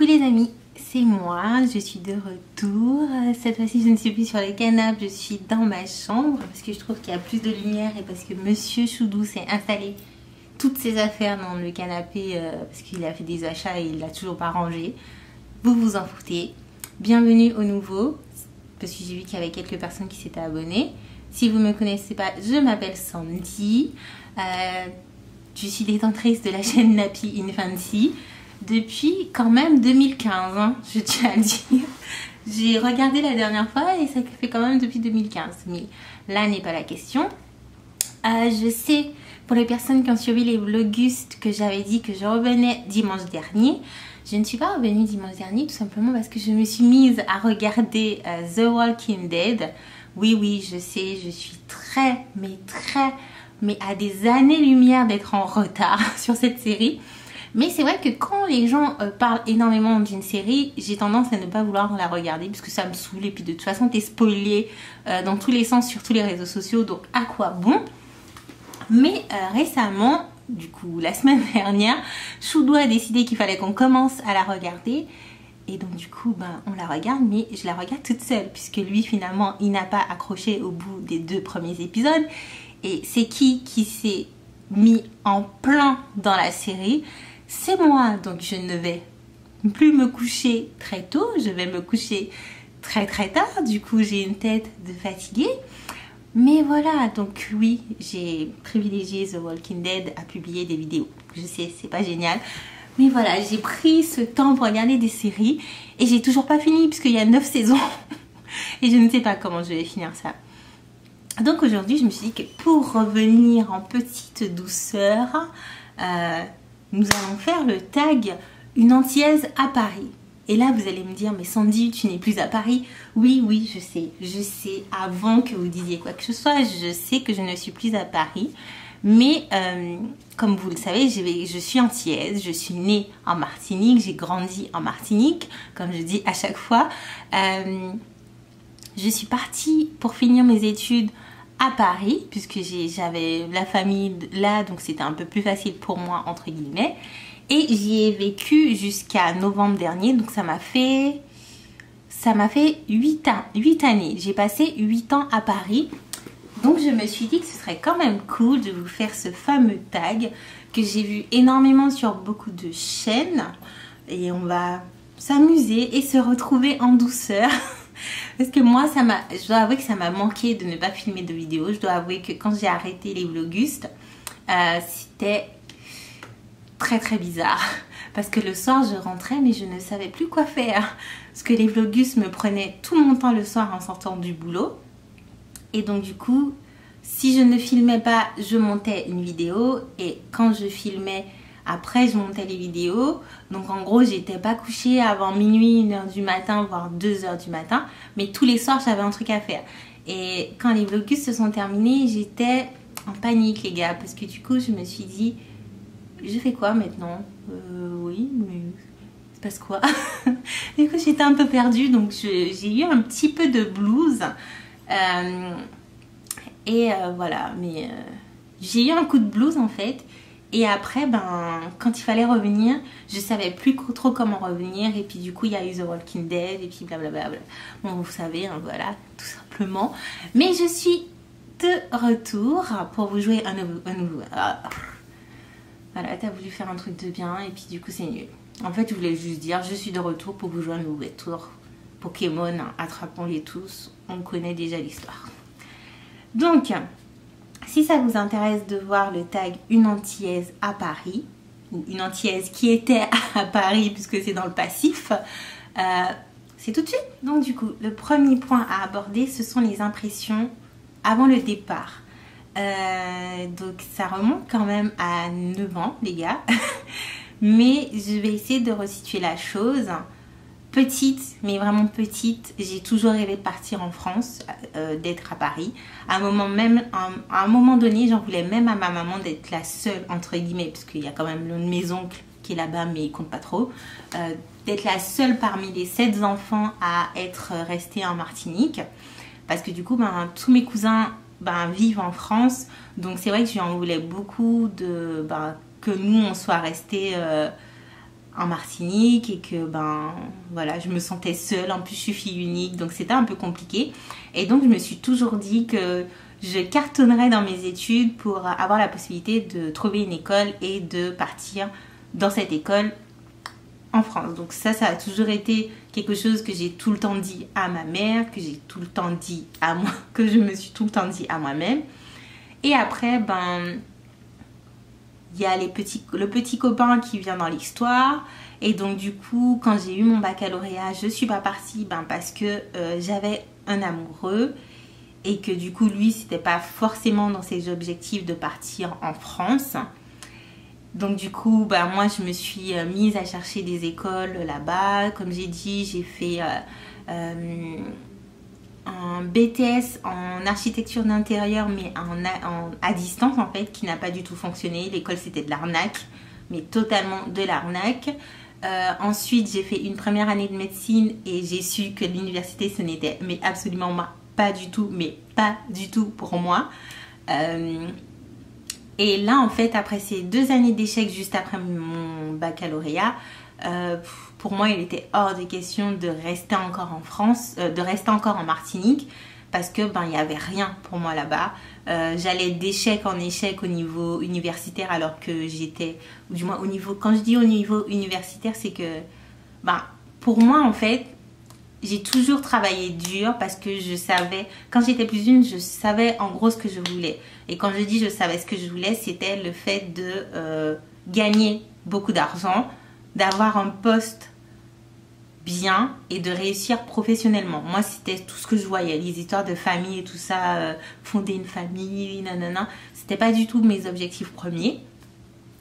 Coucou les amis, c'est moi, je suis de retour. Cette fois-ci je ne suis plus sur le canapé, je suis dans ma chambre parce que je trouve qu'il y a plus de lumière et parce que Monsieur Choudou s'est installé toutes ses affaires dans le canapé parce qu'il a fait des achats et il l'a toujours pas rangé. Vous vous en foutez. Bienvenue au nouveau, parce que j'ai vu qu'il y avait quelques personnes qui s'étaient abonnées. Si vous ne me connaissez pas, je m'appelle Sandy. Je suis détentrice de la chaîne Nappy Infancy depuis quand même 2015, hein, je tiens à le dire. J'ai regardé la dernière fois et ça fait quand même depuis 2015. Mais là n'est pas la question. Je sais, pour les personnes qui ont suivi les vlogistes, que j'avais dit que je revenais dimanche dernier. Je ne suis pas revenue dimanche dernier tout simplement parce que je me suis mise à regarder The Walking Dead. Oui, je sais, je suis mais à des années-lumière d'être en retard sur cette série. Mais c'est vrai que quand les gens parlent énormément d'une série, j'ai tendance à ne pas vouloir la regarder parce que ça me saoule. Et puis de toute façon, t'es spoilé dans tous les sens sur tous les réseaux sociaux. Donc à quoi bon? Mais récemment, du coup la semaine dernière, Choudou a décidé qu'il fallait qu'on commence à la regarder. Et donc du coup, on la regarde, mais je la regarde toute seule. Puisque lui, finalement, il n'a pas accroché au bout des 2 premiers épisodes. Et c'est qui s'est mis en plein dans la série? C'est moi, donc je ne vais plus me coucher très tôt, je vais me coucher très tard, du coup j'ai une tête de fatiguée. Mais voilà, donc oui, j'ai privilégié The Walking Dead à publier des vidéos. Je sais, c'est pas génial, mais voilà, j'ai pris ce temps pour regarder des séries et j'ai toujours pas fini puisqu'il y a 9 saisons et je ne sais pas comment je vais finir ça. Donc aujourd'hui, je me suis dit que pour revenir en petite douceur, nous allons faire le tag une antillaise à Paris. Et là, vous allez me dire, mais Sandy, tu n'es plus à Paris. Oui, je sais, avant que vous disiez quoi que ce soit, je sais que je ne suis plus à Paris. Mais comme vous le savez, je suis antillaise, je suis née en Martinique, j'ai grandi en Martinique, comme je dis à chaque fois. Je suis partie pour finir mes études à Paris, puisque j'avais la famille là, donc c'était un peu plus facile pour moi, entre guillemets. Et j'y ai vécu jusqu'à novembre dernier, donc ça m'a fait 8 années. J'ai passé 8 ans à Paris. Donc je me suis dit que ce serait quand même cool de vous faire ce fameux tag que j'ai vu énormément sur beaucoup de chaînes. Et on va s'amuser et se retrouver en douceur. Parce que moi, je dois avouer que ça m'a manqué de ne pas filmer de vidéos. Je dois avouer que quand j'ai arrêté les vlogistes, c'était très bizarre. Parce que le soir, je rentrais, mais je ne savais plus quoi faire. Parce que les vlogistes me prenaient tout mon temps le soir en sortant du boulot. Et donc du coup, si je ne filmais pas, je montais une vidéo. Et quand je filmais, après je montais les vidéos. Donc en gros, j'étais pas couchée avant minuit, 1h du matin, voire 2h du matin. Mais tous les soirs, j'avais un truc à faire. Et quand les vlogs se sont terminés, j'étais en panique les gars. Parce que du coup, je me suis dit, je fais quoi maintenant? Oui, mais il se passe quoi? Du coup, j'étais un peu perdue. Donc j'ai eu un petit peu de blues. Voilà, mais j'ai eu un coup de blues en fait. Et après, quand il fallait revenir, je savais plus trop comment revenir. Et puis du coup, il y a eu The Walking Dead et puis blablabla. Bon, vous savez, hein, voilà, tout simplement. Mais je suis de retour pour vous jouer un nouveau. Voilà, t'as voulu faire un truc de bien et puis du coup, c'est nul. En fait, je voulais juste dire, je suis de retour pour vous jouer un nouveau tour. Pokémon, attrapons-les tous. On connaît déjà l'histoire. Donc, si ça vous intéresse de voir le tag une antillaise à Paris, ou une antillaise qui était à Paris puisque c'est dans le passif, c'est tout de suite. Donc du coup, le premier point à aborder, ce sont les impressions avant le départ. Donc ça remonte quand même à 9 ans les gars, mais je vais essayer de resituer la chose. Petite, mais vraiment petite, j'ai toujours rêvé de partir en France, d'être à Paris. À un moment donné, j'en voulais même à ma maman d'être la seule, entre guillemets, parce qu'il y a quand même l'un de mes oncles qui est là-bas, mais il compte pas trop. D'être la seule parmi les 7 enfants à être restée en Martinique. Parce que du coup, tous mes cousins vivent en France. Donc c'est vrai que j'en voulais beaucoup que nous, on soit restés en Martinique et que ben voilà, je me sentais seule. En plus, je suis fille unique, donc c'était un peu compliqué. Et donc, je me suis toujours dit que je cartonnerais dans mes études pour avoir la possibilité de trouver une école et de partir dans cette école en France. Donc ça a toujours été quelque chose que j'ai tout le temps dit à ma mère, que j'ai tout le temps dit à moi, que je me suis tout le temps dit à moi-même. Et après, ben, il y a le petit copain qui vient dans l'histoire. Et donc du coup, quand j'ai eu mon baccalauréat, je suis pas partie parce que j'avais un amoureux. Et que du coup, lui, c'était pas forcément dans ses objectifs de partir en France. Donc du coup, moi, je me suis mise à chercher des écoles là-bas. Comme j'ai dit, j'ai fait un BTS en architecture d'intérieur, mais à distance, en fait, qui n'a pas du tout fonctionné. L'école, c'était de l'arnaque, mais totalement de l'arnaque. Ensuite, j'ai fait une première année de médecine et j'ai su que l'université, ce n'était mais absolument pas du tout, mais pas du tout pour moi. Et là, en fait, après ces 2 années d'échec juste après mon baccalauréat, pour moi, il était hors de question de rester encore en France, de rester encore en Martinique, parce que il n'y avait rien pour moi là-bas. J'allais d'échec en échec au niveau universitaire, alors que j'étais, ou du moins au niveau, quand je dis au niveau universitaire, c'est que, pour moi, en fait, j'ai toujours travaillé dur parce que je savais, quand j'étais plus jeune, je savais en gros ce que je voulais. Et quand je dis je savais ce que je voulais, c'était le fait de gagner beaucoup d'argent, d'avoir un poste bien et de réussir professionnellement. Moi, c'était tout ce que je voyais, les histoires de famille et tout ça, fonder une famille, nanana. C'était pas du tout mes objectifs premiers.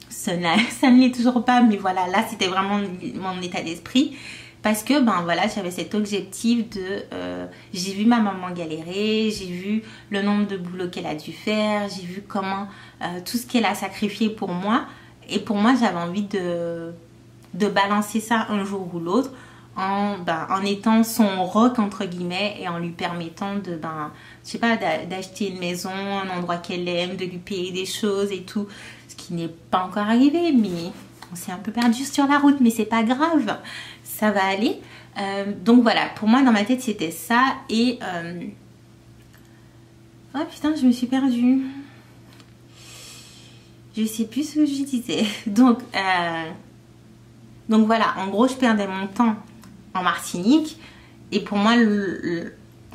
Ça ne l'est toujours pas, mais voilà, là, c'était vraiment mon état d'esprit. Parce que voilà, j'avais cet objectif de j'ai vu ma maman galérer, j'ai vu le nombre de boulots qu'elle a dû faire, j'ai vu comment tout ce qu'elle a sacrifié pour moi. Et pour moi, j'avais envie de balancer ça un jour ou l'autre en étant son rock entre guillemets et en lui permettant de je sais pas, d'acheter une maison, un endroit qu'elle aime, de lui payer des choses et tout. Ce qui n'est pas encore arrivé, mais on s'est un peu perdu sur la route, mais c'est pas grave. Ça va aller. Donc voilà, pour moi dans ma tête c'était ça. Et oh putain, je me suis perdue. Je sais plus ce que je disais. Donc voilà, en gros je perdais mon temps en Martinique. Et pour moi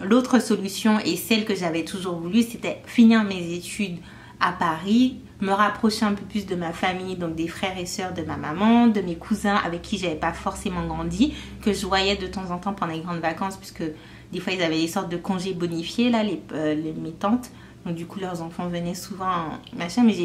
l'autre solution, et celle que j'avais toujours voulu, c'était finir mes études à Paris, me rapprocher un peu plus de ma famille, donc des frères et sœurs de ma maman, de mes cousins avec qui j'avais pas forcément grandi, que je voyais de temps en temps pendant les grandes vacances, puisque des fois ils avaient des sortes de congés bonifiés là, mes tantes, donc du coup leurs enfants venaient souvent machin, mais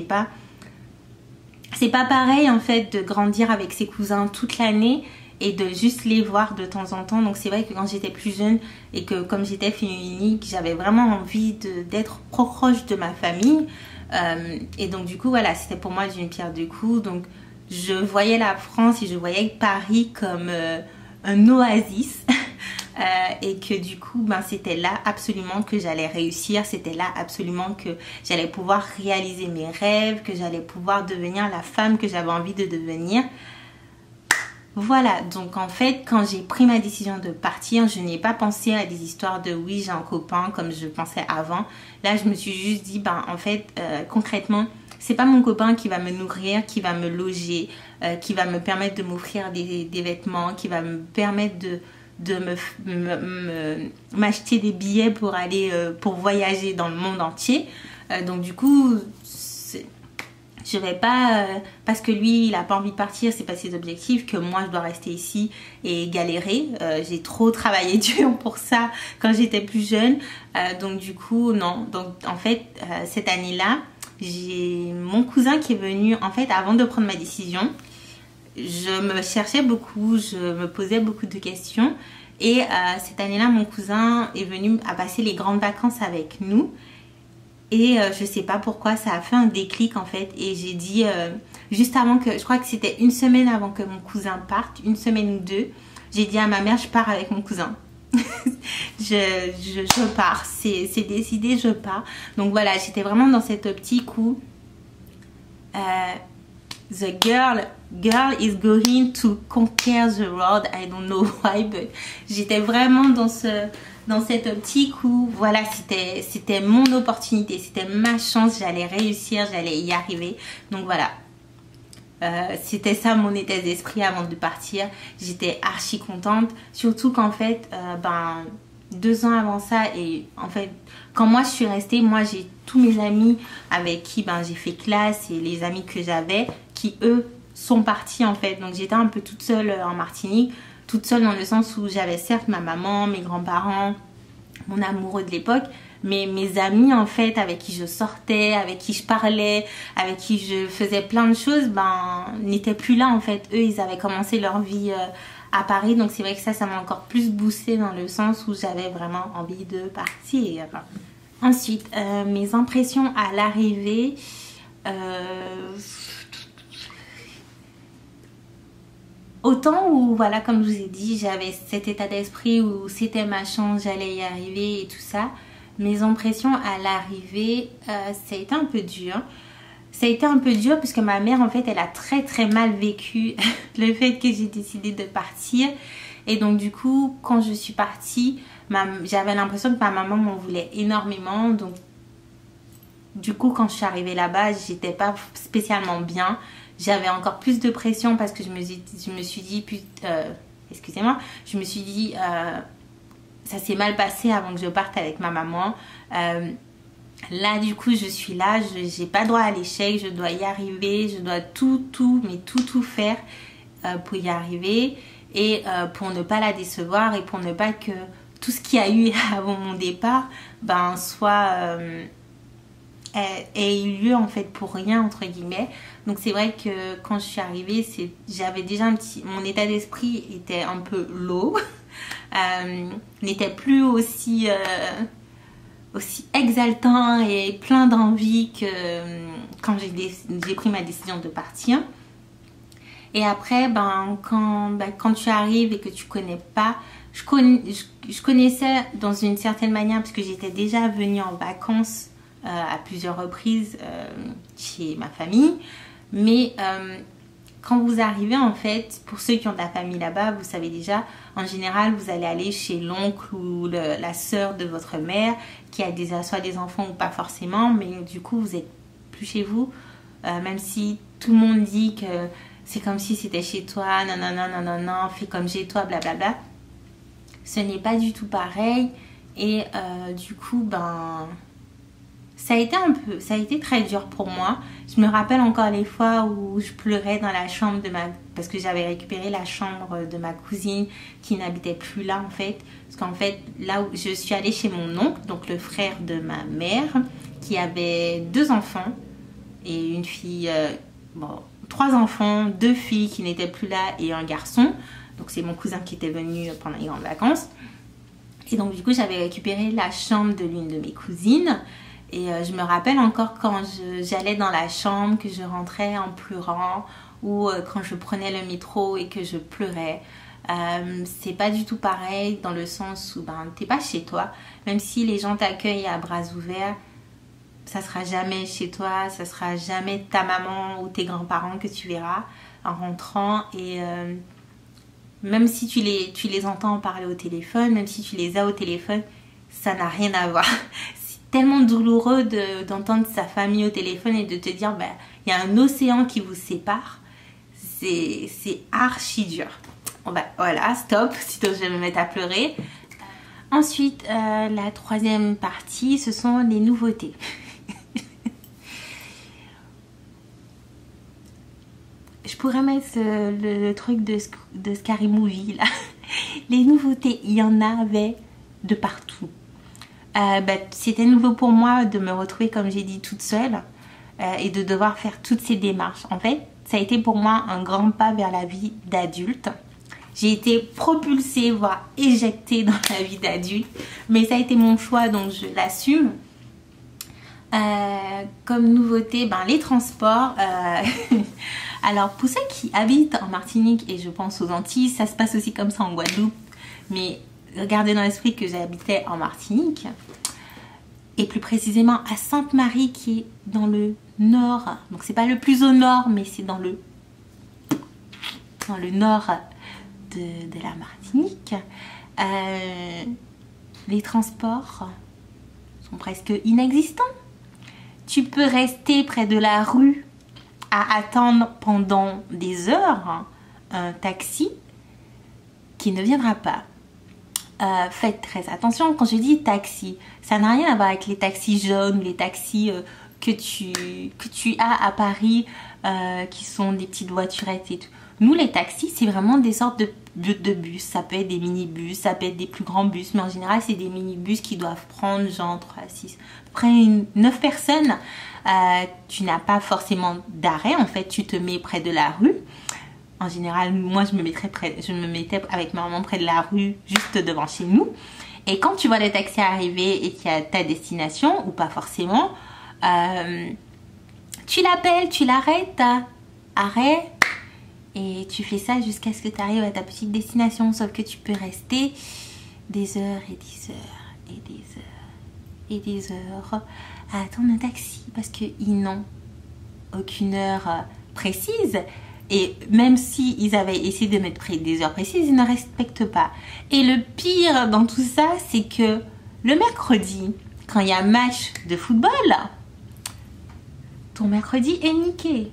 c'est pas pareil en fait de grandir avec ses cousins toute l'année et de juste les voir de temps en temps. Donc c'est vrai que quand j'étais plus jeune et que comme j'étais fille unique, j'avais vraiment envie d'être proche de ma famille. Et donc du coup voilà, c'était pour moi d'une pierre deux coups. Donc je voyais la France et je voyais Paris comme un oasis. Et que du coup c'était là absolument que j'allais réussir, c'était là absolument que j'allais pouvoir réaliser mes rêves, que j'allais pouvoir devenir la femme que j'avais envie de devenir. Voilà, donc en fait quand j'ai pris ma décision de partir, je n'ai pas pensé à des histoires de oui j'ai un copain comme je pensais avant. Là je me suis juste dit en fait concrètement c'est pas mon copain qui va me nourrir, qui va me loger, qui va me permettre de m'offrir des vêtements, qui va me permettre de m'acheter des billets pour aller pour voyager dans le monde entier. Donc du coup je vais pas parce que lui il a pas envie de partir, c'est pas ses objectifs, que moi je dois rester ici et galérer. J'ai trop travaillé dur pour ça quand j'étais plus jeune. Donc du coup non. Donc en fait cette année-là, j'ai mon cousin qui est venu en fait avant de prendre ma décision. Je me cherchais beaucoup, je me posais beaucoup de questions et cette année-là mon cousin est venu à passer les grandes vacances avec nous. Et je sais pas pourquoi ça a fait un déclic en fait. Et j'ai dit, juste avant que, je crois que c'était une semaine avant que mon cousin parte, une semaine ou deux, j'ai dit à ma mère, je pars avec mon cousin. je pars, c'est décidé, je pars. Donc voilà, j'étais vraiment dans cette optique où the girl is going to conquer the world. I don't know why, but j'étais vraiment dans cette optique où voilà, c'était mon opportunité, c'était ma chance, j'allais réussir, j'allais y arriver. Donc voilà, c'était ça mon état d'esprit avant de partir. J'étais archi contente, surtout qu'en fait, 2 ans avant ça, et en fait, quand moi je suis restée, moi j'ai tous mes amis avec qui j'ai fait classe et les amis que j'avais qui eux sont partis en fait. Donc j'étais un peu toute seule en Martinique, toute seule dans le sens où j'avais certes ma maman, mes grands-parents, mon amoureux de l'époque, mais mes amis en fait avec qui je sortais, avec qui je parlais, avec qui je faisais plein de choses, n'étaient plus là en fait. Eux ils avaient commencé leur vie à Paris, donc c'est vrai que ça m'a encore plus boosté dans le sens où j'avais vraiment envie de partir. Ensuite, mes impressions à l'arrivée, autant où voilà, comme je vous ai dit, j'avais cet état d'esprit où c'était ma chance, j'allais y arriver et tout ça. Mes impressions à l'arrivée, ça a été un peu dur. Ça a été un peu dur puisque ma mère en fait elle a très très mal vécu le fait que j'ai décidé de partir, et donc du coup quand je suis partie j'avais l'impression que ma maman m'en voulait énormément. Donc du coup quand je suis arrivée là-bas j'étais pas spécialement bien, j'avais encore plus de pression parce que je me suis dit excusez-moi, je me suis dit ça s'est mal passé avant que je parte avec ma maman. Là du coup je suis là, j'ai pas droit à l'échec, je dois y arriver, je dois tout faire pour y arriver, et pour ne pas la décevoir et pour ne pas que tout ce qu'il y a eu avant mon départ ait eu lieu en fait pour rien entre guillemets. Donc c'est vrai que quand je suis arrivée, j'avais déjà mon état d'esprit était un peu low, n'était plus aussi exaltant et plein d'envie que quand j'ai pris ma décision de partir. Et après, quand tu arrives et que tu connais pas, je connaissais dans une certaine manière parce que j'étais déjà venue en vacances à plusieurs reprises chez ma famille. Mais quand vous arrivez en fait, pour ceux qui ont de la famille là-bas, vous savez déjà, en général vous allez aller chez l'oncle ou la sœur de votre mère qui a soit des enfants ou pas forcément, mais du coup vous êtes plus chez vous, même si tout le monde dit que c'est comme si c'était chez toi, non, fais comme chez toi, blablabla. Ce n'est pas du tout pareil, et du coup ça a été très dur pour moi. Je me rappelle encore les fois où je pleurais dans la chambre parce que j'avais récupéré la chambre de ma cousine qui n'habitait plus là en fait. Parce qu'en fait, là où je suis allée chez mon oncle, donc le frère de ma mère, qui avait 2 enfants et une fille, 3 enfants, 2 filles qui n'étaient plus là et un garçon. Donc c'est mon cousin qui était venu pendant les grandes vacances. Et donc du coup, j'avais récupéré la chambre de l'une de mes cousines. Et je me rappelle encore quand j'allais dans la chambre, que je rentrais en pleurant, ou quand je prenais le métro et que je pleurais. C'est pas du tout pareil dans le sens où t'es pas chez toi. Même si les gens t'accueillent à bras ouverts, ça sera jamais chez toi, ça sera jamais ta maman ou tes grands-parents que tu verras en rentrant. Et même si tu les entends parler au téléphone, même si tu les as au téléphone, ça n'a rien à voir. Tellement douloureux d'entendre sa famille au téléphone et de te dire il y a un océan qui vous sépare. C'est archi dur. Voilà, stop, sinon je vais me mettre à pleurer. Ensuite, la troisième partie, ce sont les nouveautés. Je pourrais mettre le truc de Scary Movie là. Les nouveautés, il y en avait de partout. C'était nouveau pour moi de me retrouver, comme j'ai dit, toute seule et de devoir faire toutes ces démarches. En fait, ça a été pour moi un grand pas vers la vie d'adulte. J'ai été propulsée, voire éjectée dans la vie d'adulte, mais ça a été mon choix, donc je l'assume. Comme nouveauté, les transports. Alors, pour ceux qui habitent en Martinique et je pense aux Antilles, ça se passe aussi comme ça en Guadeloupe, mais gardez dans l'esprit que j'habitais en Martinique et plus précisément à Sainte-Marie qui est dans le nord. Donc c'est pas le plus au nord, mais c'est dans le nord de la Martinique. Les transports sont presque inexistants. Tu peux rester près de la rue à attendre pendant des heures un taxi qui ne viendra pas. Faites très attention quand je dis taxi, ça n'a rien à voir avec les taxis jaunes ou les taxis que tu as à Paris qui sont des petites voiturettes et tout. Nous les taxis c'est vraiment des sortes de bus, ça peut être des minibus, ça peut être des plus grands bus, mais en général c'est des minibus qui doivent prendre genre 3, 6, près 9 personnes. Tu n'as pas forcément d'arrêt, en fait tu te mets près de la rue. En général, moi je me mettais avec ma maman près de la rue, juste devant chez nous. Et quand tu vois le taxi arriver et qu'il y a ta destination, ou pas forcément, tu l'appelles, tu l'arrêtes, arrêt, et tu fais ça jusqu'à ce que tu arrives à ta petite destination. Sauf que tu peux rester des heures et des heures et des heures et des heures à attendre un taxi parce qu'ils n'ont aucune heure précise. Et même s'ils avaient essayé de mettre des heures précises, ils ne respectent pas. Et le pire dans tout ça, c'est que le mercredi, quand il y a un match de football, ton mercredi est niqué.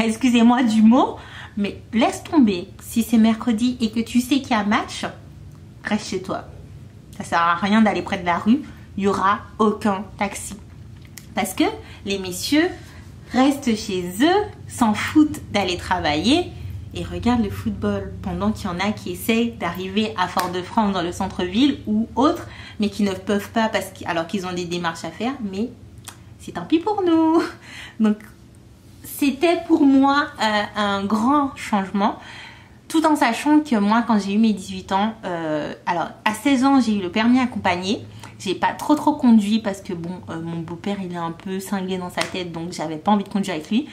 Excusez-moi du mot, mais laisse tomber. Si c'est mercredi et que tu sais qu'il y a un match, reste chez toi. Ça sert à rien d'aller près de la rue. Il n'y aura aucun taxi. Parce que les messieurs restent chez eux, s'en foutent d'aller travailler et regardent le football pendant qu'il y en a qui essayent d'arriver à Fort-de-France dans le centre-ville ou autre, mais qui ne peuvent pas alors qu'ils ont des démarches à faire, mais c'est tant pis pour nous. Donc c'était pour moi un grand changement, tout en sachant que moi quand j'ai eu mes 18 ans, alors à 16 ans j'ai eu le permis accompagné. J'ai pas trop conduit parce que bon, mon beau-père il est un peu cinglé dans sa tête, donc j'avais pas envie de conduire avec lui.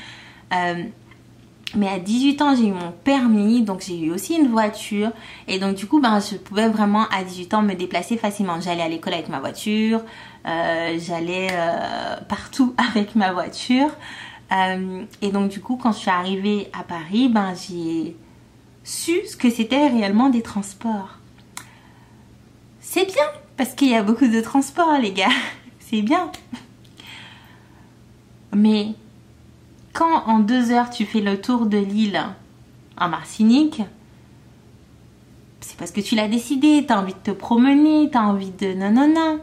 Mais à 18 ans j'ai eu mon permis, donc j'ai eu aussi une voiture. Et donc du coup je pouvais vraiment à 18 ans me déplacer facilement. J'allais à l'école avec ma voiture, j'allais partout avec ma voiture. Et donc du coup quand je suis arrivée à Paris, j'ai su ce que c'était réellement des transports. C'est bien parce qu'il y a beaucoup de transports les gars, c'est bien. Mais quand en 2 heures tu fais le tour de l'île en Martinique, c'est parce que tu l'as décidé, tu as envie de te promener, tu as envie de non.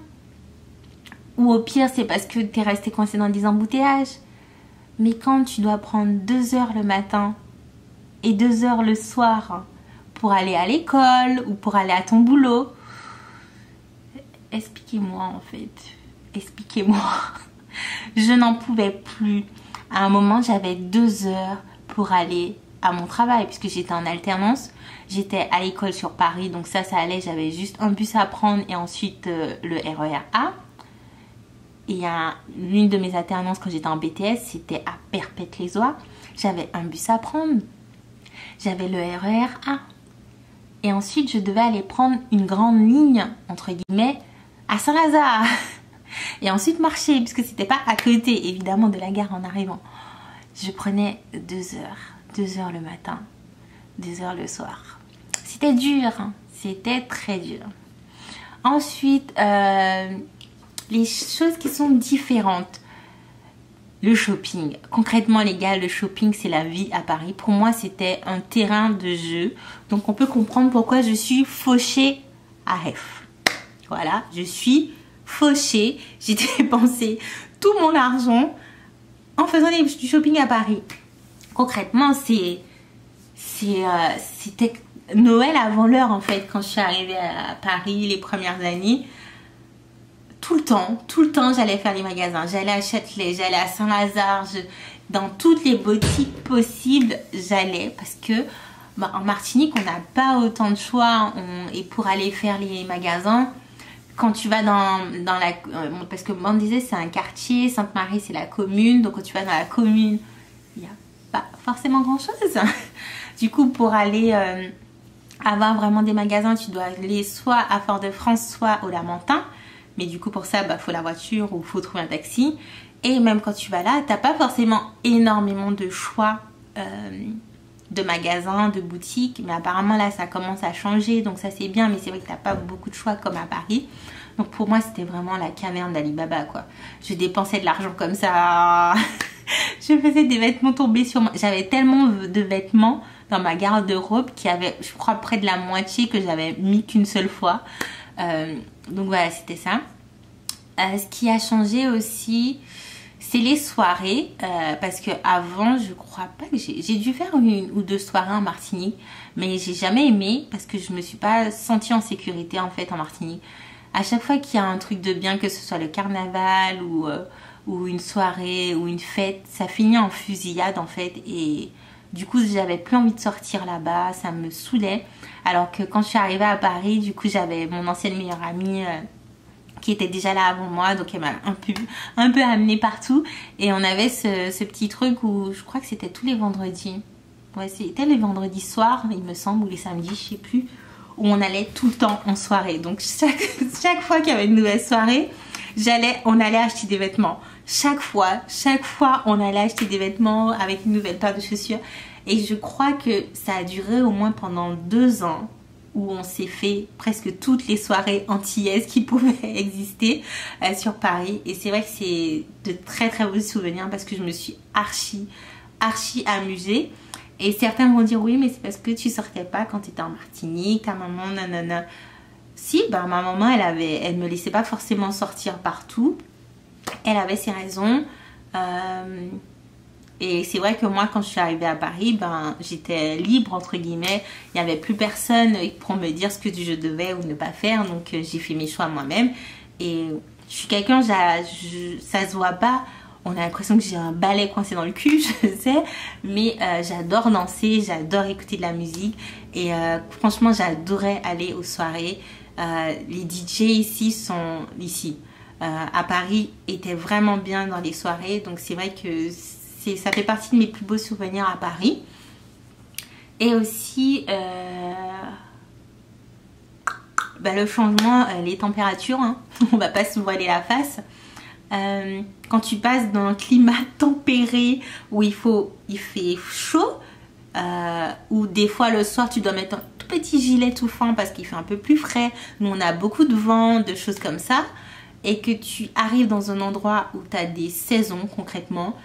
Ou au pire c'est parce que tu es resté coincé dans des embouteillages. Mais quand tu dois prendre 2 heures le matin et 2 heures le soir pour aller à l'école ou pour aller à ton boulot, expliquez-moi en fait, expliquez-moi. Je n'en pouvais plus. À un moment, j'avais 2 heures pour aller à mon travail puisque j'étais en alternance. J'étais à l'école sur Paris, donc ça allait. J'avais juste un bus à prendre et ensuite le RER A. Et l'une de mes alternances quand j'étais en BTS, c'était à Perpète-les-Oies. J'avais un bus à prendre. J'avais le RER A. Et ensuite, je devais aller prendre une grande ligne, entre guillemets, à Saint-Lazare. Et ensuite marcher, puisque c'était pas à côté, évidemment, de la gare en arrivant. Je prenais 2 heures. 2 heures le matin, 2 heures le soir. C'était dur, hein. C'était très dur. Ensuite, les choses qui sont différentes. Le shopping. Concrètement, les gars, le shopping, c'est la vie à Paris. Pour moi, c'était un terrain de jeu. Donc, on peut comprendre pourquoi je suis fauchée à F. Voilà, je suis fauchée. J'ai dépensé tout mon argent en faisant du shopping à Paris. Concrètement, c'était Noël avant l'heure, en fait, quand je suis arrivée à Paris les premières années. Tout le temps, j'allais faire les magasins. J'allais à Châtelet, j'allais à Saint-Lazare, dans toutes les boutiques possibles, j'allais. Parce que en Martinique, on n'a pas autant de choix. Et pour aller faire les magasins, quand tu vas dans la... parce que on disait c'est un quartier, Sainte-Marie c'est la commune. Donc quand tu vas dans la commune, il n'y a pas forcément grand-chose. Du coup, pour aller avoir vraiment des magasins, tu dois aller soit à Fort-de-France, soit au Lamentin. Mais du coup, pour ça, faut la voiture ou faut trouver un taxi. Et même quand tu vas là, t'as pas forcément énormément de choix de magasins, de boutiques. Mais apparemment là, ça commence à changer. Donc ça c'est bien. Mais c'est vrai que t'as pas beaucoup de choix comme à Paris. Donc pour moi, c'était vraiment la caverne d'Alibaba, quoi. Je dépensais de l'argent comme ça. Je faisais des vêtements tomber sur moi. J'avais tellement de vêtements dans ma garde-robe qu'il y avait, je crois, près de la moitié que j'avais mis qu'une seule fois. Donc voilà, c'était ça. Ce qui a changé aussi, c'est les soirées. Parce que avant, je crois pas que j'ai dû faire 1 ou 2 soirées en Martinique. Mais j'ai jamais aimé parce que je me suis pas sentie en sécurité en fait en Martinique. À chaque fois qu'il y a un truc de bien, que ce soit le carnaval ou une soirée ou une fête, ça finit en fusillade en fait. Et du coup, j'avais plus envie de sortir là-bas, ça me saoulait. Alors que quand je suis arrivée à Paris, du coup, j'avais mon ancienne meilleure amie qui était déjà là avant moi, donc elle m'a un peu amenée partout. Et on avait ce petit truc où je crois que c'était tous les vendredis. Ouais, c'était les vendredis soirs, il me semble, ou les samedis, je sais plus, où on allait tout le temps en soirée. Donc chaque fois qu'il y avait une nouvelle soirée, on allait acheter des vêtements. Chaque fois, on allait acheter des vêtements avec une nouvelle paire de chaussures. Et je crois que ça a duré au moins pendant 2 ans où on s'est fait presque toutes les soirées antillaises qui pouvaient exister sur Paris. Et c'est vrai que c'est de très très beaux souvenirs parce que je me suis archi amusée. Et certains vont dire oui, mais c'est parce que tu sortais pas quand tu étais en Martinique, ta maman, nanana. Si, ben ma maman, elle me laissait pas forcément sortir partout. Elle avait ses raisons. Et c'est vrai que moi, quand je suis arrivée à Paris, ben j'étais libre, entre guillemets. Il n'y avait plus personne pour me dire ce que je devais ou ne pas faire. Donc j'ai fait mes choix moi-même. Et je suis quelqu'un, ça se voit pas. On a l'impression que j'ai un balai coincé dans le cul, je sais. Mais j'adore danser, j'adore écouter de la musique. Et franchement, j'adorais aller aux soirées. Les DJ ici à Paris étaient vraiment bien dans les soirées. Donc c'est vrai que ça fait partie de mes plus beaux souvenirs à Paris. Et aussi le changement, les températures, hein. On va pas se voiler la face. Quand tu passes dans un climat tempéré où il fait chaud, ou des fois le soir tu dois mettre un tout petit gilet tout fin parce qu'il fait un peu plus frais. Nous on a beaucoup de vent, de choses comme ça, et que tu arrives dans un endroit où tu as des saisons concrètement,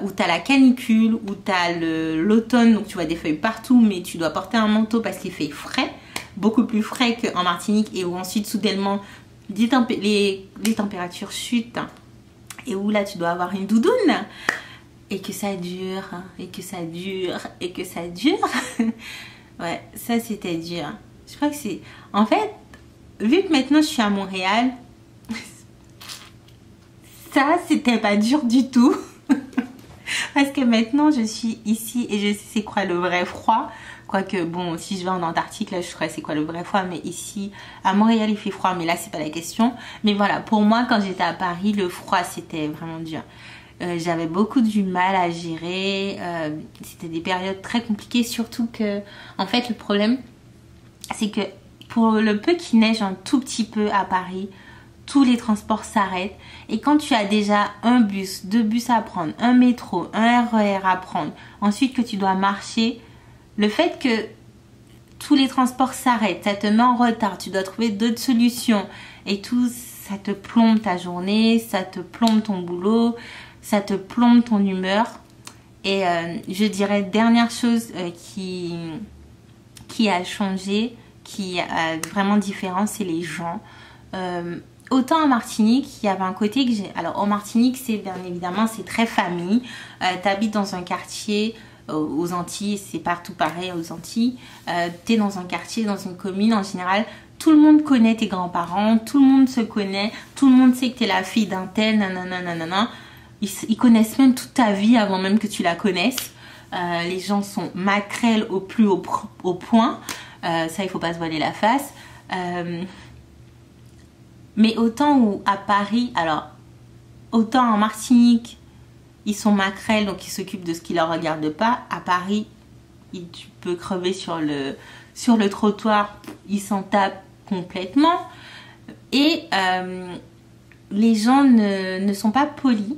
où tu as la canicule, où tu as l'automne, donc tu vois des feuilles partout, mais tu dois porter un manteau parce qu'il fait frais, beaucoup plus frais qu'en Martinique, et où ensuite soudainement les températures chutent et où là tu dois avoir une doudoune. Et que ça dure, et que ça dure, et que ça dure. Ouais, ça c'était dur. Je crois que c'est... En fait, vu que maintenant je suis à Montréal, ça c'était pas dur du tout. Parce que maintenant je suis ici et je sais c'est quoi le vrai froid. Quoique bon, si je vais en Antarctique, là je saurais c'est quoi le vrai froid. Mais ici, à Montréal il fait froid, mais là c'est pas la question. Mais voilà, pour moi quand j'étais à Paris, le froid c'était vraiment dur. J'avais beaucoup du mal à gérer, c'était des périodes très compliquées, surtout que en fait le problème c'est que pour le peu qu'il neige un tout petit peu à Paris, tous les transports s'arrêtent, et quand tu as déjà un bus, 2 bus à prendre, un métro, un RER à prendre, ensuite que tu dois marcher, le fait que tous les transports s'arrêtent, ça te met en retard, tu dois trouver d'autres solutions et tout, ça te plombe ta journée, ça te plombe ton boulot, ça te plombe ton humeur. Et je dirais dernière chose qui a changé, qui a vraiment différent, c'est les gens. Autant en Martinique, il y avait un côté que j'ai... Alors en Martinique, c'est bien évidemment, c'est très famille. T'habites dans un quartier aux Antilles, c'est partout pareil aux Antilles. T'es dans un quartier, dans une commune en général. Tout le monde connaît tes grands-parents, tout le monde se connaît, tout le monde sait que t'es la fille d'un tel, nanana. Ils connaissent même toute ta vie avant même que tu la connaisses. Les gens sont maquerelles au plus haut point. Ça, il faut pas se voiler la face. Mais autant à Paris, alors, autant en Martinique, ils sont maquerelles, donc ils s'occupent de ce qui leur regarde pas. À Paris, tu peux crever sur le trottoir, ils s'en tapent complètement. Et les gens ne sont pas polis.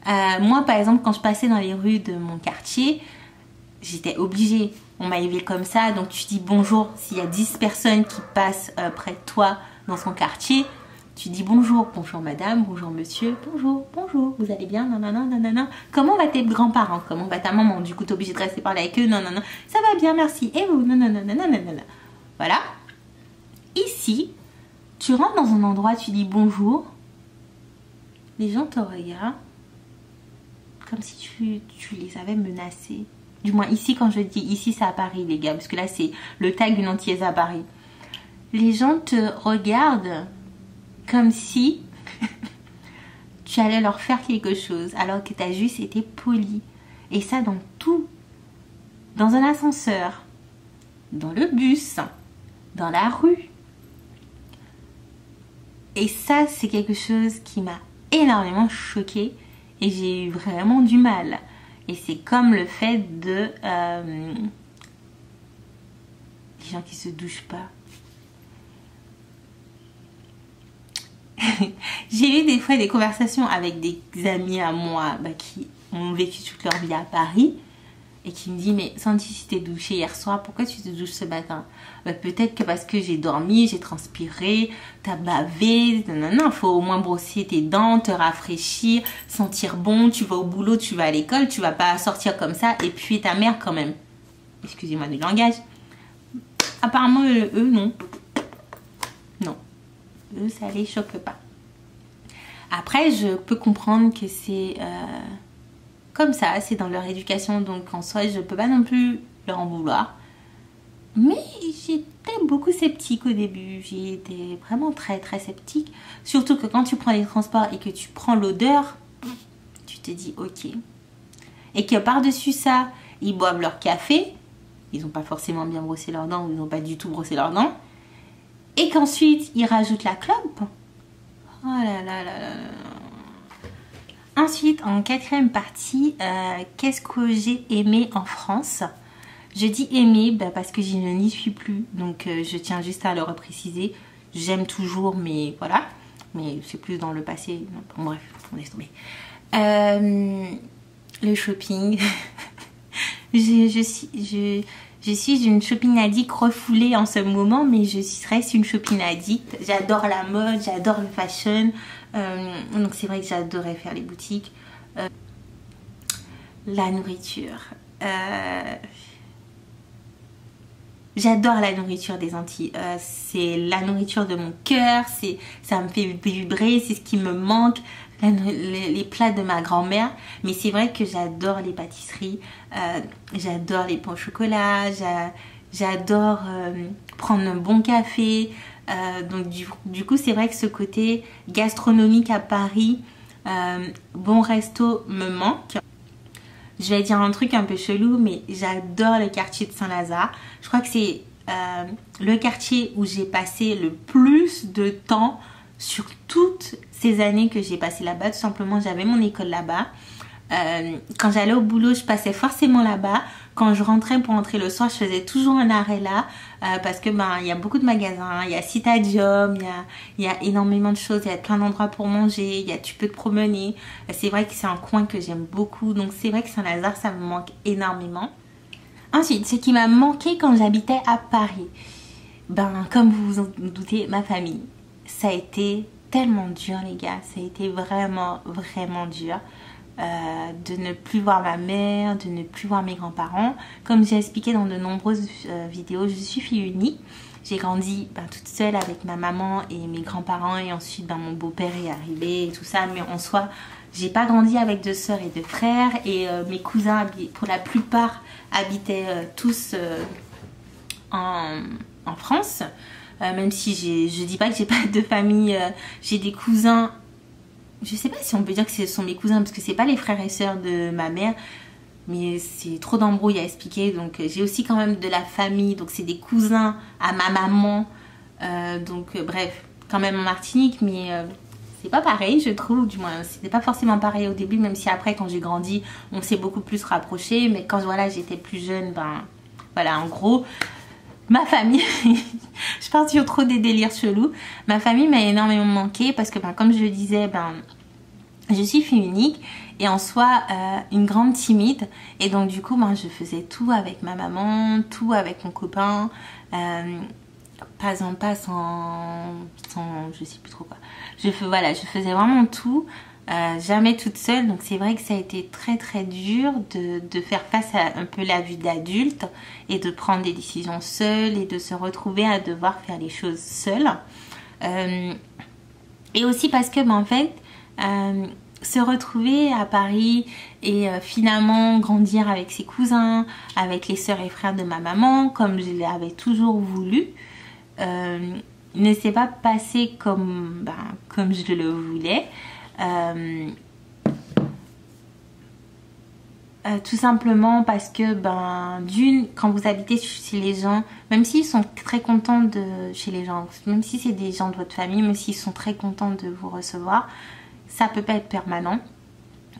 Moi, par exemple, quand je passais dans les rues de mon quartier, j'étais obligée. On m'a élevé comme ça, donc tu dis bonjour. S'il y a 10 personnes qui passent près de toi dans son quartier, tu dis bonjour. Bonjour madame, bonjour monsieur, bonjour, bonjour, vous allez bien, nanana, nanana. Comment va tes grands-parents? Comment va ta maman? Du coup, t'es obligé de rester parler avec eux, non, non, non. Ça va bien, merci. Et vous? Nanana, nanana. Voilà. Ici, tu rentres dans un endroit, tu dis bonjour. Les gens te regardent comme si tu les avais menacés. Du moins ici, quand je dis ici, c'est à Paris, les gars, parce que là, c'est le tag d'une antillaise à Paris. Les gens te regardent comme si tu allais leur faire quelque chose, alors que tu as juste été poli. Et ça dans tout. Dans un ascenseur, dans le bus, dans la rue. Et ça, c'est quelque chose qui m'a énormément choquée et j'ai eu vraiment du mal. Et c'est comme le fait de... les gens qui se douchent pas. J'ai eu des fois des conversations avec des amis à moi qui ont vécu toute leur vie à Paris et qui me disent mais Sandy, si t'es douché hier soir, pourquoi tu te douches ce matin? Peut-être que parce que j'ai dormi, j'ai transpiré, t'as bavé, non, faut au moins brosser tes dents, te rafraîchir, sentir bon, tu vas au boulot, tu vas à l'école, tu vas pas sortir comme ça et puis ta mère quand même. Excusez-moi du langage. Apparemment eux non. Non. Eux ça les choque pas. Après je peux comprendre que c'est comme ça, c'est dans leur éducation, donc en soi je peux pas non plus leur en vouloir. Mais j'étais beaucoup sceptique au début, j'étais vraiment très très sceptique. Surtout que quand tu prends les transports et que tu prends l'odeur, tu te dis ok. Et que par-dessus ça, ils boivent leur café, ils n'ont pas forcément bien brossé leurs dents ou ils n'ont pas du tout brossé leurs dents. Et qu'ensuite ils rajoutent la clope. Oh là là là là là. Ensuite, en quatrième partie, qu'est-ce que j'ai aimé en France? Je dis aimé parce que je n'y suis plus, donc je tiens juste à le repréciser. J'aime toujours, mais voilà. Mais c'est plus dans le passé. Bon, bref, on laisse tomber. Le shopping. je suis une shopping addict refoulée en ce moment, mais je reste une shopping addict. J'adore la mode, j'adore le fashion. Donc c'est vrai que j'adorais faire les boutiques. La nourriture. J'adore la nourriture des Antilles. C'est la nourriture de mon cœur. Ça me fait vibrer. C'est ce qui me manque. Les plats de ma grand-mère. Mais c'est vrai que j'adore les pâtisseries. J'adore les pains au chocolat. J'adore prendre un bon café. Donc du coup c'est vrai que ce côté gastronomique à Paris, bon resto me manque. Je vais dire un truc un peu chelou, mais j'adore le quartier de Saint-Lazare. Je crois que c'est le quartier où j'ai passé le plus de temps sur toutes ces années que j'ai passé là-bas. Tout simplement, j'avais mon école là-bas. Quand j'allais au boulot, je passais forcément là-bas. Quand je rentrais pour rentrer le soir, je faisais toujours un arrêt là parce que il y a beaucoup de magasins, il y a Citadium, il y a énormément de choses, il y a plein d'endroits pour manger, tu peux te promener. C'est vrai que c'est un coin que j'aime beaucoup, donc c'est vrai que Saint-Lazare, ça me manque énormément. Ensuite, ce qui m'a manqué quand j'habitais à Paris, comme vous vous en doutez, ma famille. Ça a été tellement dur les gars, ça a été vraiment vraiment dur. De ne plus voir ma mère, de ne plus voir mes grands-parents. Comme j'ai expliqué dans de nombreuses vidéos, je suis fille unique. J'ai grandi toute seule avec ma maman et mes grands-parents et ensuite mon beau-père est arrivé et tout ça. Mais en soi, j'ai pas grandi avec de sœurs et de frères et mes cousins, pour la plupart, habitaient tous en France. Même si je dis pas que j'ai pas de famille, j'ai des cousins. Je sais pas si on peut dire que ce sont mes cousins parce que c'est pas les frères et sœurs de ma mère, mais c'est trop d'embrouilles à expliquer. Donc j'ai aussi quand même de la famille, donc c'est des cousins à ma maman. Bref, quand même en Martinique, mais c'est pas pareil, je trouve. Du moins, c'était pas forcément pareil au début, même si après, quand j'ai grandi, on s'est beaucoup plus rapprochés. Mais quand j'étais plus jeune, voilà, en gros. Ma famille, je pars sur trop des délires chelous. Ma famille m'a énormément manqué parce que comme je le disais, Je suis fille unique et en soi une grande timide, et donc du coup je faisais tout avec ma maman, tout avec mon copain, pas en pas sans je sais plus trop quoi. Voilà, je faisais vraiment tout, jamais toute seule, donc c'est vrai que ça a été très très dur de faire face à un peu la vie d'adulte et de prendre des décisions seule et de se retrouver à devoir faire les choses seule. Et aussi parce que en fait se retrouver à Paris et finalement grandir avec ses cousins, avec les sœurs et frères de ma maman, comme je l'avais toujours voulu, ne s'est pas passé comme je le voulais. Tout simplement parce que d'une, quand vous habitez chez les gens, même s'ils sont très contents chez les gens, même si c'est des gens de votre famille, même s'ils sont très contents de vous recevoir, ça peut pas être permanent.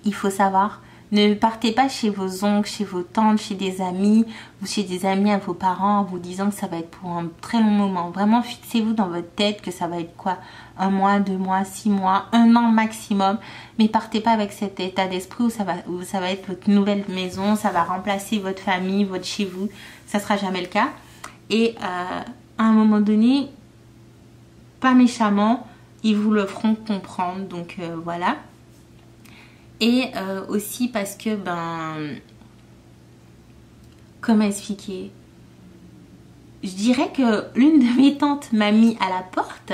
Il faut savoir, ne partez pas chez vos oncles, chez vos tantes, chez des amis ou chez des amis à vos parents en vous disant que ça va être pour un très long moment. Vraiment, fixez-vous dans votre tête que ça va être quoi, 1 mois, 2 mois, 6 mois, 1 an maximum. Mais partez pas avec cet état d'esprit où ça va être votre nouvelle maison, ça va remplacer votre famille, votre chez vous. Ça sera jamais le cas. Et à un moment donné, pas méchamment, ils vous le feront comprendre. Donc voilà. Et aussi parce que comment expliquer, je dirais que l'une de mes tantes m'a mis à la porte.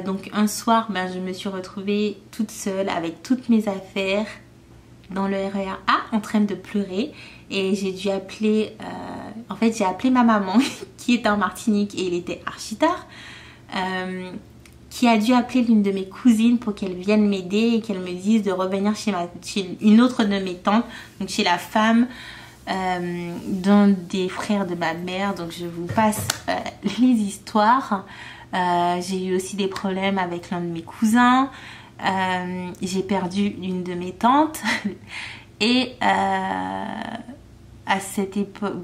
Donc un soir je me suis retrouvée toute seule avec toutes mes affaires dans le RER A en train de pleurer, et j'ai dû appeler en fait j'ai appelé ma maman qui était en Martinique et il était archi tard, qui a dû appeler l'une de mes cousines pour qu'elle vienne m'aider et qu'elle me dise de revenir chez une autre de mes tantes, donc chez la femme d'un des frères de ma mère. Donc je vous passe les histoires. J'ai eu aussi des problèmes avec l'un de mes cousins. J'ai perdu une de mes tantes. Et à cette époque,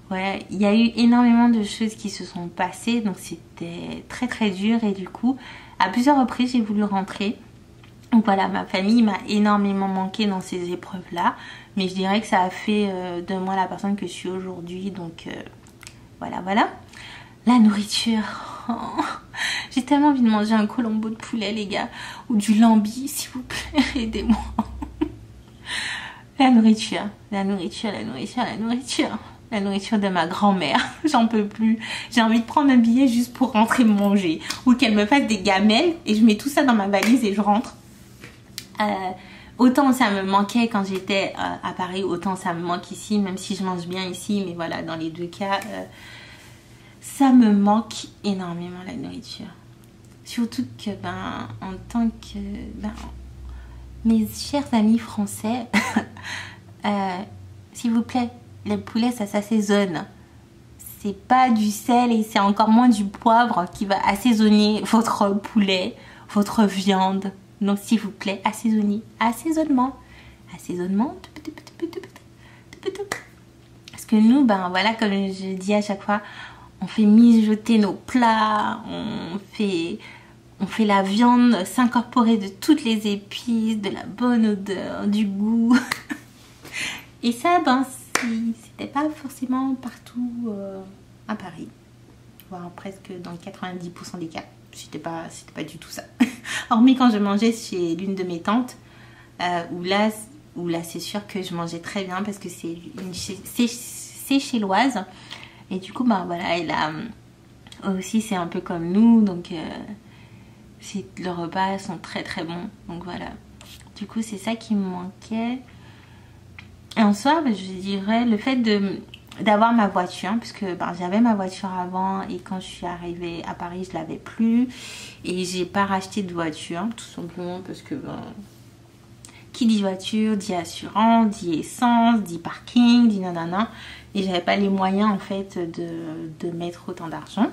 ouais, il y a eu énormément de choses qui se sont passées, donc c'était très très dur, et du coup à plusieurs reprises j'ai voulu rentrer. Donc voilà, ma famille m'a énormément manqué dans ces épreuves là, mais je dirais que ça a fait de moi la personne que je suis aujourd'hui. Donc voilà. La nourriture, oh, j'ai tellement envie de manger un colombo de poulet les gars, ou du lambi s'il vous plaît, aidez-moi. La nourriture de ma grand-mère, j'en peux plus. J'ai envie de prendre un billet juste pour rentrer manger, ou qu'elle me fasse des gamelles et je mets tout ça dans ma valise et je rentre. Autant ça me manquait quand j'étais à Paris, autant ça me manque ici, même si je mange bien ici, mais voilà, dans les deux cas ça me manque énormément la nourriture. Surtout que en tant que mes chers amis français, s'il vous plaît, le poulet ça s'assaisonne. C'est pas du sel et c'est encore moins du poivre qui va assaisonner votre poulet, votre viande. Donc s'il vous plaît, assaisonnez. Assaisonnement. Parce que nous, voilà, comme je dis à chaque fois, on fait mijoter nos plats, on fait la viande s'incorporer de toutes les épices, de la bonne odeur, du goût. Et ça, c'était pas forcément partout à Paris, voire presque dans 90% des cas. C'était pas du tout ça. Hormis quand je mangeais chez l'une de mes tantes, où là c'est sûr que je mangeais très bien parce que c'est chéloise. Et du coup, voilà, elle a aussi, c'est un peu comme nous, donc les repas sont très très bons. Donc voilà. Du coup, c'est ça qui me manquait. Et en soi, je dirais le fait d'avoir ma voiture, puisque j'avais ma voiture avant et quand je suis arrivée à Paris, je l'avais plus. Et j'ai pas racheté de voiture, tout simplement parce que qui dit voiture, dit assurance, dit essence, dit parking, dit nanana. Et j'avais pas les moyens en fait de mettre autant d'argent.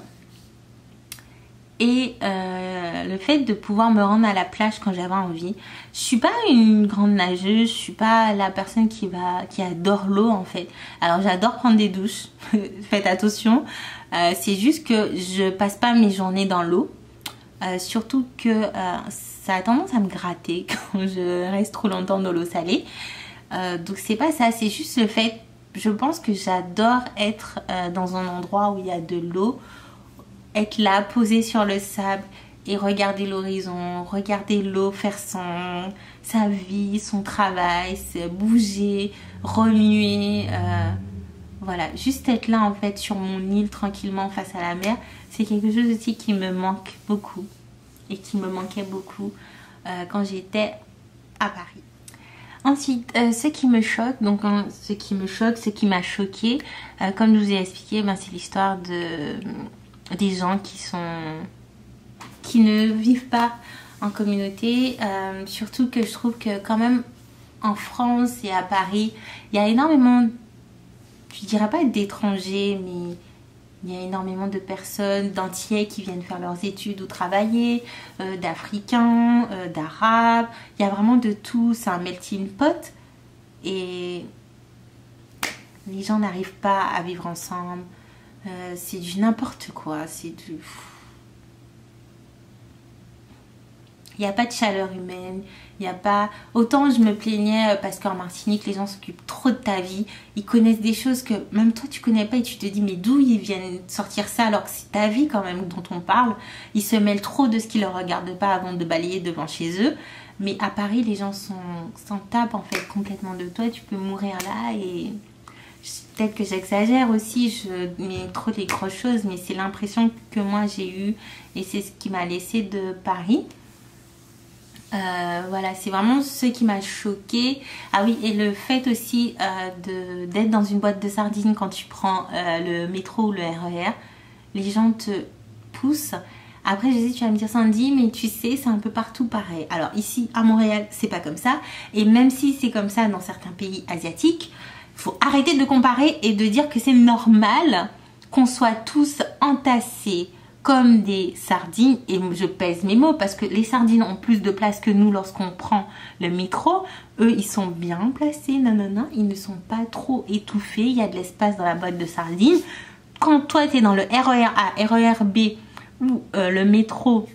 Et le fait de pouvoir me rendre à la plage quand j'avais envie. Je suis pas une grande nageuse, je suis pas la personne qui adore l'eau en fait. Alors j'adore prendre des douches, faites attention. C'est juste que je passe pas mes journées dans l'eau. Surtout que ça a tendance à me gratter quand je reste trop longtemps dans l'eau salée. Donc c'est pas ça, c'est juste le fait, je pense que j'adore être dans un endroit où il y a de l'eau, être là, posée sur le sable et regarder l'horizon, regarder l'eau faire sa vie, son travail, se bouger, remuer. Voilà, juste être là en fait sur mon île tranquillement face à la mer, c'est quelque chose aussi qui me manque beaucoup et qui me manquait beaucoup quand j'étais à Paris. Ensuite, ce qui me choque, ce qui m'a choqué, comme je vous ai expliqué, c'est l'histoire des gens qui ne vivent pas en communauté. Surtout que je trouve que quand même en France et à Paris, il y a énormément, je dirais pas d'étrangers, mais il y a énormément de personnes, d'Antillais qui viennent faire leurs études ou travailler, d'Africains, d'Arabes. Il y a vraiment de tout, c'est un melting pot. Et les gens n'arrivent pas à vivre ensemble. C'est du n'importe quoi. Il n'y a pas de chaleur humaine. Il n'y a pas... Autant je me plaignais parce qu'en Martinique, les gens s'occupent trop de ta vie. Ils connaissent des choses que même toi, tu connais pas et tu te dis, mais d'où ils viennent sortir ça alors que c'est ta vie quand même dont on parle. Ils se mêlent trop de ce qui ne leur regarde pas avant de balayer devant chez eux. Mais à Paris, les gens s'en tapent en fait complètement de toi. Tu peux mourir là et... Peut-être que j'exagère aussi, je mets trop les grosses choses, mais c'est l'impression que moi j'ai eue et c'est ce qui m'a laissé de Paris. Voilà, c'est vraiment ce qui m'a choquée. Ah oui, et le fait aussi d'être dans une boîte de sardines quand tu prends le métro ou le RER, les gens te poussent. Après, je dis, tu vas me dire, Sandy, mais tu sais, c'est un peu partout pareil. Alors ici, à Montréal, c'est pas comme ça. Et même si c'est comme ça dans certains pays asiatiques, il faut arrêter de comparer et de dire que c'est normal qu'on soit tous entassés comme des sardines, et je pèse mes mots parce que les sardines ont plus de place que nous lorsqu'on prend le métro. Eux, ils sont bien placés, non, ils ne sont pas trop étouffés, il y a de l'espace dans la boîte de sardines. Quand toi, tu es dans le RER A, RER B ou le métro,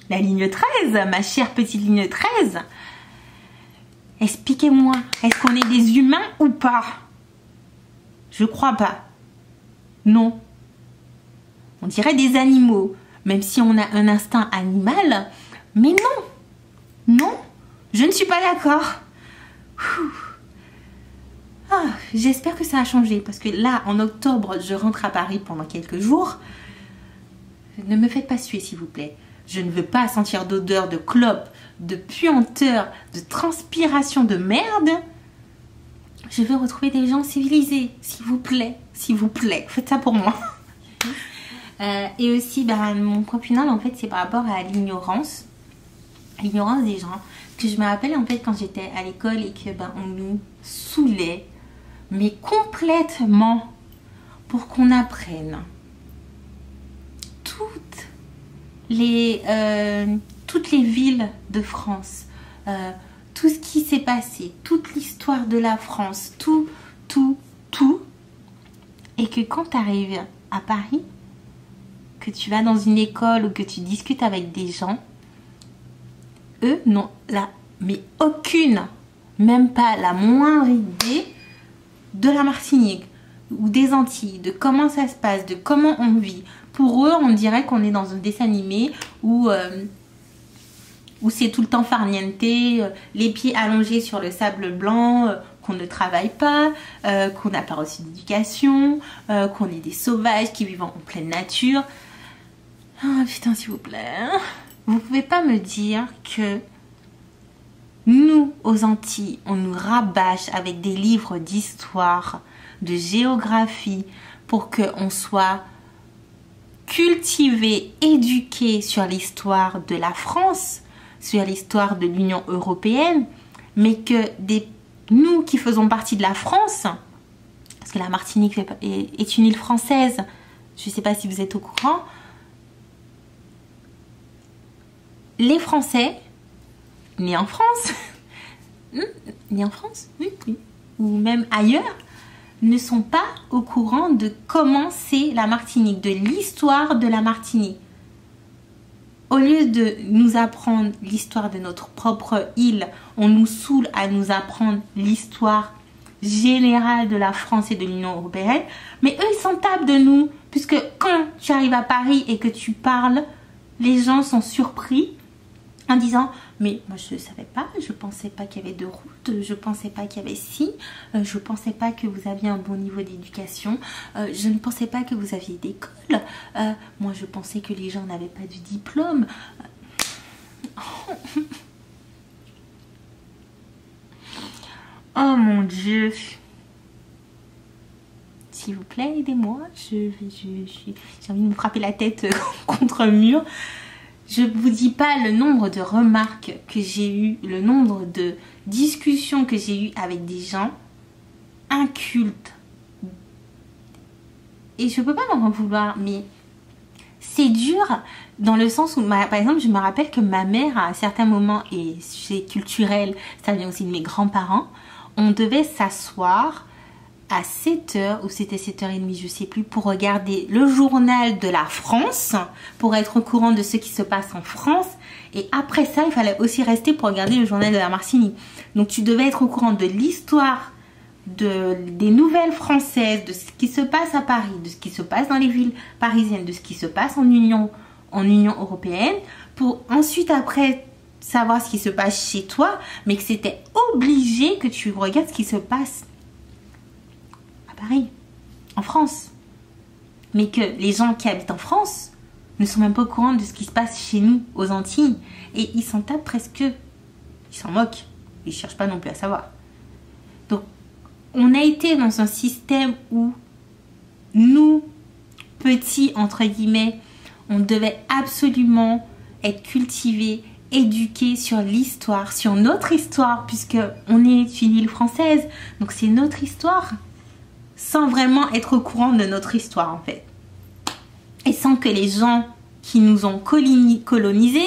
la ligne 13, ma chère petite ligne 13, expliquez-moi, est-ce qu'on est des humains ou pas? Je crois pas. Non. On dirait des animaux, même si on a un instinct animal. Mais non, non, je ne suis pas d'accord. J'espère que ça a changé, parce que là, en octobre, je rentre à Paris pendant quelques jours. Ne me faites pas suer, s'il vous plaît. Je ne veux pas sentir d'odeur de clope, de puanteur, de transpiration de merde. Je veux retrouver des gens civilisés, s'il vous plaît, faites ça pour moi. Et aussi, mon point final, en fait, c'est par rapport à l'ignorance des gens. Que je me rappelle, en fait, quand j'étais à l'école et que on nous saoulait, mais complètement, pour qu'on apprenne toutes les villes de France, tout ce qui s'est passé, toute l'histoire de la France, tout, et que quand tu arrives à Paris, que tu vas dans une école ou que tu discutes avec des gens, eux n'ont mais aucune, même pas la moindre idée de la Martinique ou des Antilles, de comment ça se passe, de comment on vit. Pour eux, on dirait qu'on est dans un dessin animé où c'est tout le temps farniente, les pieds allongés sur le sable blanc, qu'on ne travaille pas, qu'on n'a pas reçu d'éducation, qu'on est des sauvages qui vivent en pleine nature. Ah putain, s'il vous plaît. Vous pouvez pas me dire que nous, aux Antilles, on nous rabâche avec des livres d'histoire, de géographie, pour qu'on soit cultivé, éduqué sur l'histoire de la France, sur l'histoire de l'Union européenne, mais que nous qui faisons partie de la France, parce que la Martinique est une île française, je ne sais pas si vous êtes au courant, les Français, nés en France, oui, ou même ailleurs, ne sont pas au courant de comment c'est la Martinique, de l'histoire de la Martinique. Au lieu de nous apprendre l'histoire de notre propre île, on nous saoule à nous apprendre l'histoire générale de la France et de l'Union européenne. Mais eux, ils s'en tapent de nous. Puisque quand tu arrives à Paris et que tu parles, les gens sont surpris en disant « Mais moi, je ne savais pas, je ne pensais pas qu'il y avait de route, je ne pensais pas qu'il y avait ci, je ne pensais pas que vous aviez un bon niveau d'éducation, je ne pensais pas que vous aviez d'école, moi, je pensais que les gens n'avaient pas de diplôme. » Oh mon Dieu! S'il vous plaît, aidez-moi, j'ai envie de me frapper la tête contre un mur. Je ne vous dis pas le nombre de remarques que j'ai eues, le nombre de discussions que j'ai eues avec des gens incultes. Et je ne peux pas leur en vouloir, mais c'est dur dans le sens où, par exemple, je me rappelle que ma mère, à un certain moment, et c'est culturel, ça vient aussi de mes grands-parents, on devait s'asseoir à 7h, ou c'était 7h30, je sais plus, pour regarder le journal de la France, pour être au courant de ce qui se passe en France. Et après ça, il fallait aussi rester pour regarder le journal de la Martinique. Donc tu devais être au courant de l'histoire, des nouvelles françaises, de ce qui se passe à Paris, de ce qui se passe dans les villes parisiennes, de ce qui se passe en Union européenne, pour ensuite après savoir ce qui se passe chez toi, mais que c'était obligé que tu regardes ce qui se passe Paris, en France. Mais que les gens qui habitent en France ne sont même pas au courant de ce qui se passe chez nous, aux Antilles. Et ils s'en tapent presque. Ils s'en moquent. Ils ne cherchent pas non plus à savoir. Donc, on a été dans un système où nous, petits, entre guillemets, on devait absolument être cultivés, éduqués sur l'histoire, sur notre histoire, puisque on est une île française. Donc, c'est notre histoire. Sans vraiment être au courant de notre histoire en fait. Et sans que les gens qui nous ont colonisés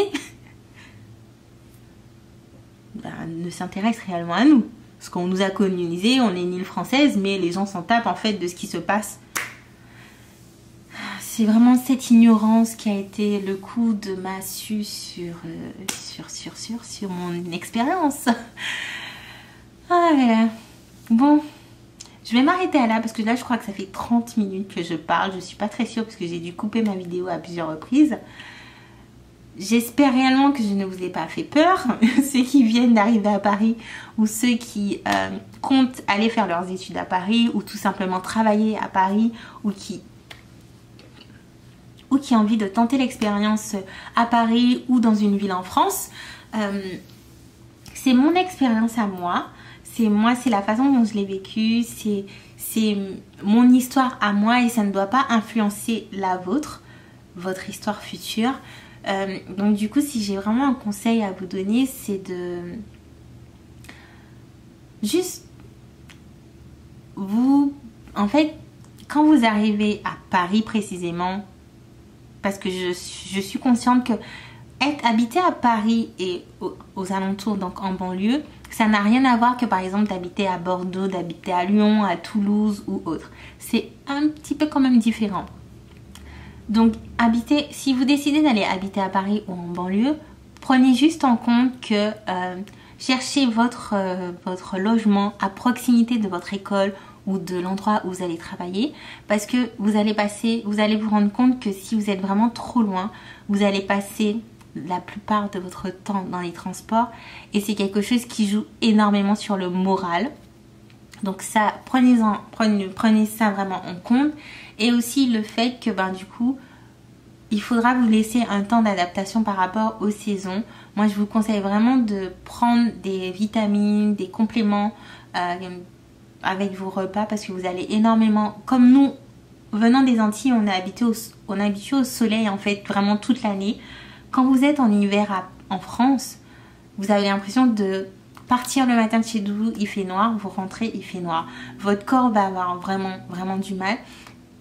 ne s'intéressent réellement à nous. Parce qu'on nous a colonisés, on est une île française, mais les gens s'en tapent en fait de ce qui se passe. C'est vraiment cette ignorance qui a été le coup de massue sur mon expérience. Ah là là. Bon. Je vais m'arrêter là parce que là je crois que ça fait 30 minutes que je parle. Je suis pas très sûre parce que j'ai dû couper ma vidéo à plusieurs reprises. J'espère réellement que je ne vous ai pas fait peur. Ceux qui viennent d'arriver à Paris ou ceux qui comptent aller faire leurs études à Paris ou tout simplement travailler à Paris ou qui ont envie de tenter l'expérience à Paris ou dans une ville en France. C'est mon expérience à moi. C'est la façon dont je l'ai vécu, c'est mon histoire à moi et ça ne doit pas influencer la vôtre, votre histoire future. Donc du coup, si j'ai vraiment un conseil à vous donner, c'est de juste en fait, quand vous arrivez à Paris précisément, parce que je suis consciente que habiter à Paris et aux alentours, donc en banlieue, ça n'a rien à voir que par exemple d'habiter à Bordeaux, d'habiter à Lyon, à Toulouse ou autre. C'est un petit peu quand même différent. Donc si vous décidez d'aller habiter à Paris ou en banlieue, prenez juste en compte que cherchez votre logement à proximité de votre école ou de l'endroit où vous allez travailler, parce que vous allez vous rendre compte que si vous êtes vraiment trop loin, vous allez passer la plupart de votre temps dans les transports et c'est quelque chose qui joue énormément sur le moral. Donc ça, prenez ça vraiment en compte. Et aussi le fait que du coup, il faudra vous laisser un temps d'adaptation par rapport aux saisons. Moi, je vous conseille vraiment de prendre des vitamines, des compléments avec vos repas parce que vous allez énormément... Comme nous, venant des Antilles, on est habitué au soleil en fait vraiment toute l'année. Quand vous êtes en hiver en France, vous avez l'impression de partir le matin de chez vous, il fait noir, vous rentrez, il fait noir. Votre corps va avoir vraiment du mal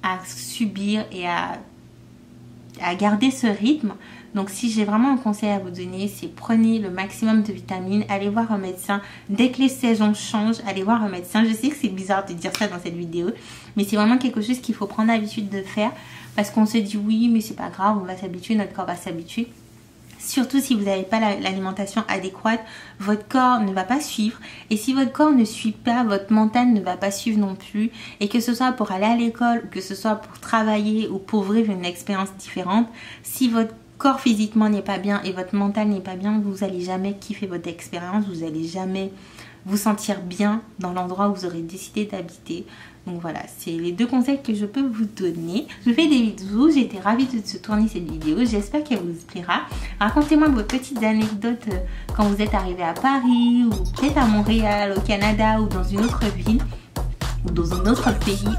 à subir et à garder ce rythme. Donc si j'ai vraiment un conseil à vous donner, c'est prenez le maximum de vitamines, allez voir un médecin. Dès que les saisons changent, allez voir un médecin. Je sais que c'est bizarre de dire ça dans cette vidéo, mais c'est vraiment quelque chose qu'il faut prendre l'habitude de faire parce qu'on se dit oui, mais c'est pas grave, on va s'habituer, notre corps va s'habituer. Surtout si vous n'avez pas l'alimentation adéquate, votre corps ne va pas suivre. Et si votre corps ne suit pas, votre mental ne va pas suivre non plus. Et que ce soit pour aller à l'école, ou que ce soit pour travailler ou pour vivre une expérience différente, si votre corps physiquement n'est pas bien et votre mental n'est pas bien, vous n'allez jamais kiffer votre expérience, vous n'allez jamais vous sentir bien dans l'endroit où vous aurez décidé d'habiter. Donc voilà, c'est les 2 conseils que je peux vous donner. Je vous fais des bisous, j'ai été ravie de tourner cette vidéo, j'espère qu'elle vous plaira. Racontez-moi vos petites anecdotes quand vous êtes arrivé à Paris ou peut-être à Montréal, au Canada ou dans une autre ville ou dans un autre pays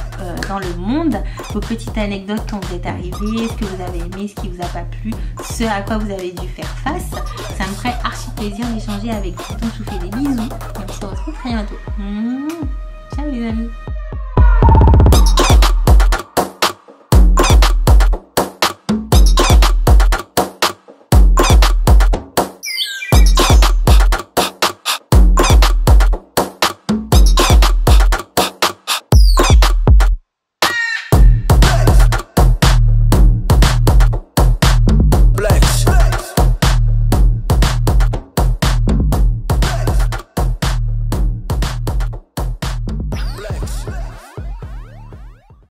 dans le monde. Vos petites anecdotes quand vous êtes arrivé, ce que vous avez aimé, ce qui vous a pas plu, ce à quoi vous avez dû faire face. Ça me ferait archi plaisir d'échanger avec vous. Donc je vous fais des bisous et on se retrouve très bientôt. Ciao les amis.